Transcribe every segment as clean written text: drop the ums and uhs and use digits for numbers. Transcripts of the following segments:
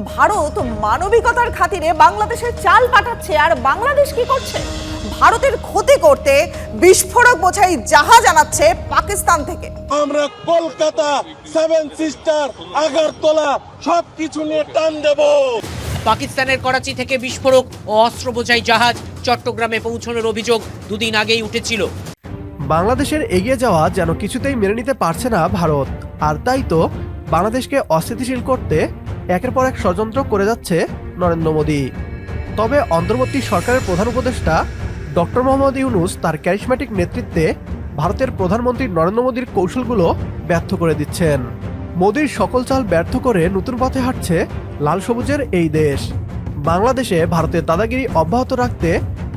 ভারত মানবিকতার খাতিরে বাংলাদেশে চাল পাঠাচ্ছে, আর বাংলাদেশ কি করছে? ভারতের ক্ষতি করতে বিস্ফোরক বোঝাই জাহাজ আনাচ্ছে পাকিস্তান থেকে। আমরা কলকাতা, সেভেন সিস্টার, আগরতলা সবকিছু নিয়ে টান দেব। পাকিস্তানের করাচি থেকে বিস্ফোরক ও অস্ত্র বোঝাই জাহাজ চট্টগ্রামে পৌঁছানোর অভিযোগ দুদিন আগেই উঠেছিল। বাংলাদেশের এগিয়ে যাওয়া যেন কিছুতেই মেনে নিতে পারছে না ভারত, আর তাই তো বাংলাদেশকে অস্থিতিশীল করতে একের পর এক ষড়যন্ত্র করে যাচ্ছে নরেন্দ্র মোদী। তবে অন্তর্বর্তী সরকারের প্রধান উপদেষ্টা ডক্টর মোহাম্মদ ইউনূস তার ক্যারিশম্যাটিক নেতৃত্বে ভারতের প্রধানমন্ত্রী নরেন্দ্র মোদীর কৌশলগুলো ব্যর্থ করে দিচ্ছেন। মোদীর সকল চাল ব্যর্থ করে নতুন পথে হাঁটছে লাল সবুজের এই দেশ। বাংলাদেশে ভারতের দাদাগিরি অব্যাহত রাখতে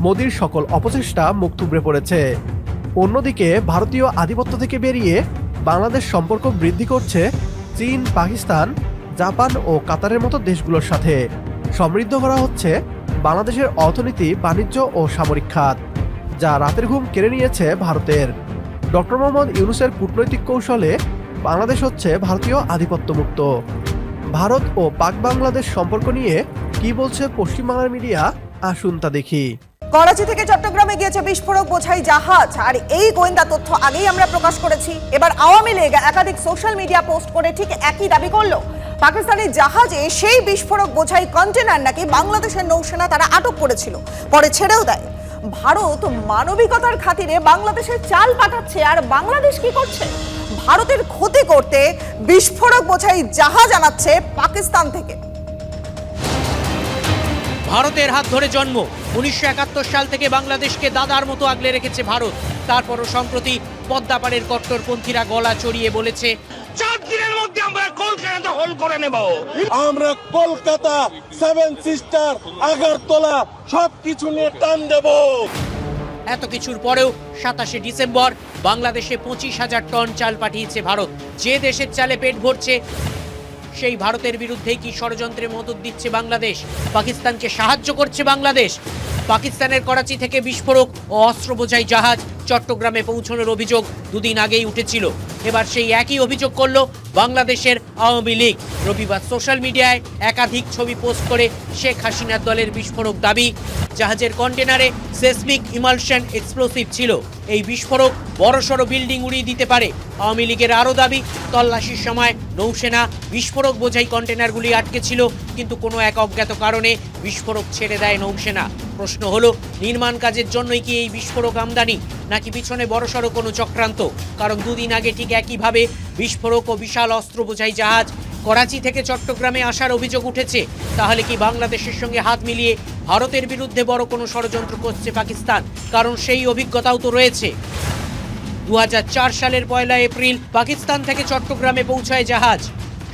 মোদীর সকল অপচেষ্টা মুখ থুবড়ে পড়েছে। অন্যদিকে ভারতীয় আধিপত্য থেকে বেরিয়ে বাংলাদেশ সম্পর্ক বৃদ্ধি করছে চীন, পাকিস্তান, জাপান ও কাতারের মতো দেশগুলোর সাথে। সমৃদ্ধ করা হচ্ছে বাংলাদেশের অর্থনীতি, বাণিজ্য ও সামরিক খাত, যা রাতের ঘুম কেড়ে নিয়েছে ভারতের। ডক্টর মোহাম্মদ ইউনূসের কূটনৈতিক কৌশলে বাংলাদেশ হচ্ছে ভারতীয় আধিপত্যমুক্ত। ভারত ও পাক বাংলাদেশ সম্পর্ক নিয়ে কি বলছে পশ্চিমবাংলার মিডিয়া, আসুন তা দেখি। করাচি থেকে চট্টগ্রামে গিয়েছে বিস্ফোরক বোঝাই জাহাজ, আর এই গোয়েন্দা তথ্য আগেই আমরা প্রকাশ করেছি। এবার আওয়ামী লীগ একাধিক সোশ্যাল মিডিয়া পোস্ট করে ঠিক একই দাবি করলো। পাকিস্তানি জাহাজে সেই বিস্ফোরক বোঝাই কন্টেনার নাকি বাংলাদেশের নৌসেনা তারা আটক করেছিল, পরে ছেড়েও দেয়। ভারত মানবিকতার খাতিরে বাংলাদেশে চাল পাঠাচ্ছে, আর বাংলাদেশ কি করছে? ভারতের ক্ষতি করতে বিস্ফোরক বোঝাই জাহাজ আনাচ্ছে পাকিস্তান থেকে। ভারতের হাত ধরে জন্ম 1971 সাল থেকে বাংলাদেশকে দাদার মতো আগলে রেখেছে ভারত। তারপরও সম্প্রতি পদ্মাপাড়ের কট্টরপন্থীরা গলা চড়িয়ে বলেছে 4 দিনের মধ্যে আমরা কলকাতা হোল করে নেব। আমরা কলকাতা, সেভেন সিস্টার, আগরতলা সবকিছু নিয়ে টান দেব। এত কিছুর পরেও 27শে ডিসেম্বর বাংলাদেশে 25,000 টন চাল পাঠিয়েছে ভারত। যে দেশের চালে পেট ভরছে সেই ভারতের বিরুদ্ধেই কি ষড়যন্ত্রে মদত দিচ্ছে বাংলাদেশ? পাকিস্তানকে সাহায্য করছে বাংলাদেশ। পাকিস্তানের করাচি থেকে বিস্ফোরক ও অস্ত্র বোঝাই জাহাজ চট্টগ্রামে পৌঁছানোর অভিযোগ দুদিন আগেই উঠেছিল। এবার সেই একই অভিযোগ করল বাংলাদেশের আওয়ামী লীগ। রবিবার সোশ্যাল মিডিয়ায় একাধিক ছবি পোস্ট করে শেখ হাসিনার দলের বিস্ফোরক দাবি। জাহাজের কন্টেনারে সেসমিক ইমালশন এক্সপ্লোসিভ ছিল। এই বিস্ফোরক বড়সড় বিল্ডিং উড়িয়ে দিতে পারে। আওয়ামী লীগের আরও দাবি, তল্লাশির সময় নৌসেনা বিস্ফোরক বোঝাই কন্টেনারগুলি আটকে ছিল, কিন্তু কোনো এক অজ্ঞাত কারণে বিস্ফোরক ছেড়ে দেয় নৌসেনা। প্রশ্ন হলো, নির্মাণ কাজের জন্যই কি এই বিস্ফোরক আমদানি, নাকি পিছনে বড়সড় কোনো চক্রান্ত? কারণ দুদিন আগে ঠিক একইভাবে বিস্ফোরক ও বিশাল অস্ত্র বোঝাই জাহাজ করাচি থেকে চট্টগ্রামে আসার অভিযোগ উঠেছে। তাহলে কি বাংলাদেশের সঙ্গে হাত মিলিয়ে ভারতের বিরুদ্ধে বড় কোনো ষড়যন্ত্র করছে পাকিস্তান? কারণ সেই অভিজ্ঞতাও তো রয়েছে। 2004 সালের 1 এপ্রিল পাকিস্তান থেকে চট্টগ্রামে পৌঁছায় জাহাজ।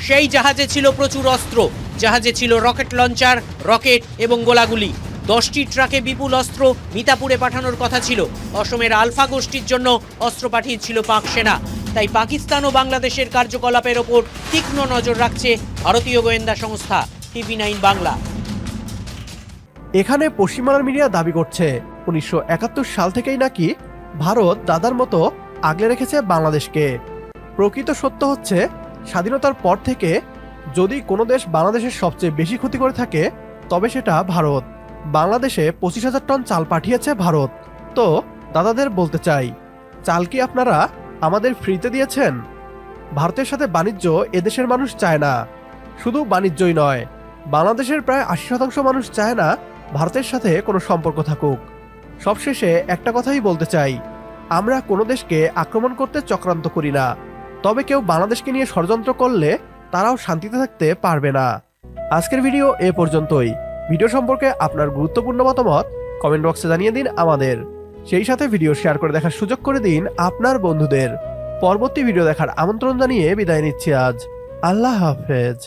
সেই জাহাজে ছিল প্রচুর অস্ত্র। জাহাজে ছিল রকেট লঞ্চার, রকেট এবং গোলাগুলি। 10টি ট্রাকে বিপুল অস্ত্র মিতাপুরে পাঠানোর কথা ছিল। অসমের আলফা গোষ্ঠীর জন্য অস্ত্র পাঠিয়েছিল পাক সেনা। তাই পাকিস্তান ও বাংলাদেশের কার্যকলাপের ওপর তীক্ষ্ণ নজর রাখছে ভারতীয় গোয়েন্দা সংস্থা TV9 বাংলা। এখানে পশ্চিমবাংলার মিডিয়া দাবি করছে 1971 সাল থেকেই নাকি ভারত দাদার মতো আগলে রেখেছে বাংলাদেশকে। প্রকৃত সত্য হচ্ছে, স্বাধীনতার পর থেকে যদি কোনো দেশ বাংলাদেশের সবচেয়ে বেশি ক্ষতি করে থাকে তবে সেটা ভারত। বাংলাদেশে 25,000 টন চাল পাঠিয়েছে ভারত। তো দাদাদের বলতে চাই, চাল কি আপনারা আমাদের ফ্রিতে দিয়েছেন? ভারতের সাথে বাণিজ্য এদেশের মানুষ চায় না। শুধু বাণিজ্যই নয়, বাংলাদেশের প্রায় 80% মানুষ চায় না ভারতের সাথে কোনো সম্পর্ক থাকুক। সবশেষে একটা কথাই বলতে চাই, আমরা কোনো দেশকে আক্রমণ করতে চক্রান্ত করি না। তবে কেউ বাংলাদেশকে নিয়ে ষড়যন্ত্র করলে তারাও শান্তিতে থাকতে পারবে না। আজকের ভিডিও এ পর্যন্তই। ভিডিও সম্পর্কে আপনার গুরুত্বপূর্ণ মতামত কমেন্ট বক্সে জানিয়ে দিন আমাদের। সেই সাথে ভিডিও শেয়ার করে দেখার সুযোগ করে দিন আপনার বন্ধুদের। পরবর্তী ভিডিও দেখার আমন্ত্রণ জানিয়ে বিদায় নিচ্ছি আজ। আল্লাহ হাফেজ।